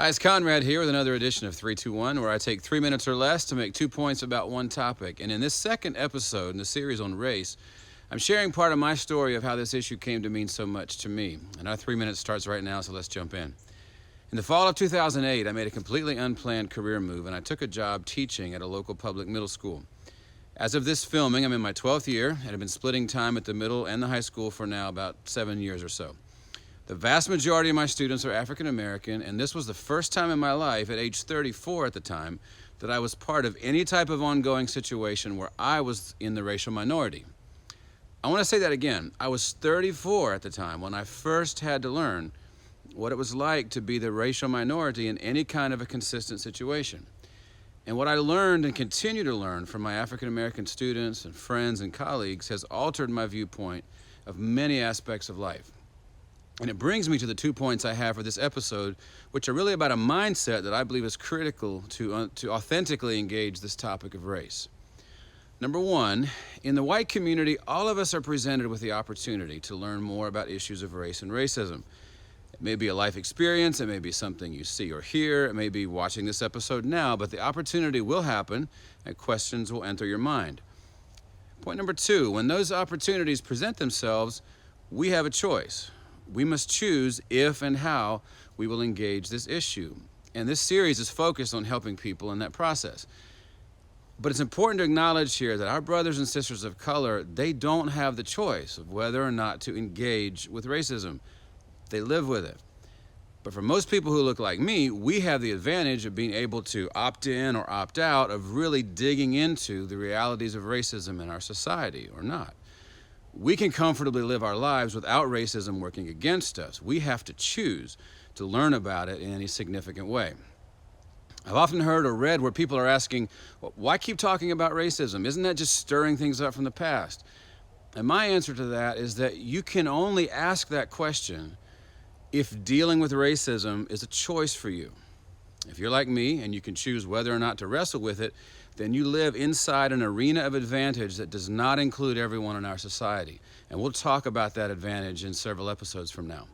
Hi, it's Conrad here with another edition of 321, where I take 3 minutes or less to make 2 points about one topic. And in this second episode in the series on race, I'm sharing part of my story of how this issue came to mean so much to me. And our 3 minutes starts right now, so let's jump in. In the fall of 2008, I made a completely unplanned career move, and I took a job teaching at a local public middle school. As of this filming, I'm in my 12th year, and have been splitting time at the middle and the high school for now about 7 years or so. The vast majority of my students are African American, and this was the first time in my life, at age 34 at the time, that I was part of any type of ongoing situation where I was in the racial minority. I want to say that again. I was 34 at the time when I first had to learn what it was like to be the racial minority in any kind of a consistent situation. And what I learned and continue to learn from my African American students and friends and colleagues has altered my viewpoint of many aspects of life. And it brings me to the 2 points I have for this episode, which are really about a mindset that I believe is critical to authentically engage this topic of race. Number one, in the white community, all of us are presented with the opportunity to learn more about issues of race and racism. It may be a life experience, it may be something you see or hear, it may be watching this episode now, but the opportunity will happen and questions will enter your mind. Point number two, when those opportunities present themselves, we have a choice. We must choose if and how we will engage this issue. And this series is focused on helping people in that process. But it's important to acknowledge here that our brothers and sisters of color, they don't have the choice of whether or not to engage with racism. They live with it. But for most people who look like me, we have the advantage of being able to opt in or opt out of really digging into the realities of racism in our society or not. We can comfortably live our lives without racism working against us. We have to choose to learn about it in any significant way. I've often heard or read where people are asking, well, why keep talking about racism? Isn't that just stirring things up from the past? And my answer to that is that you can only ask that question if dealing with racism is a choice for you. If you're like me and you can choose whether or not to wrestle with it, then you live inside an arena of advantage that does not include everyone in our society. And we'll talk about that advantage in several episodes from now.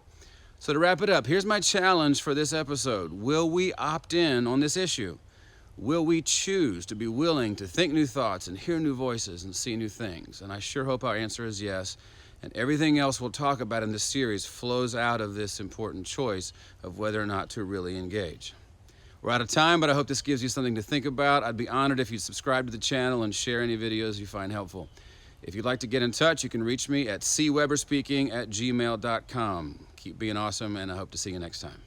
So to wrap it up, here's my challenge for this episode. Will we opt in on this issue? Will we choose to be willing to think new thoughts and hear new voices and see new things? And I sure hope our answer is yes. And everything else we'll talk about in this series flows out of this important choice of whether or not to really engage. We're out of time, but I hope this gives you something to think about. I'd be honored if you'd subscribe to the channel and share any videos you find helpful. If you'd like to get in touch, you can reach me at cweberspeaking@gmail.com. Keep being awesome, and I hope to see you next time.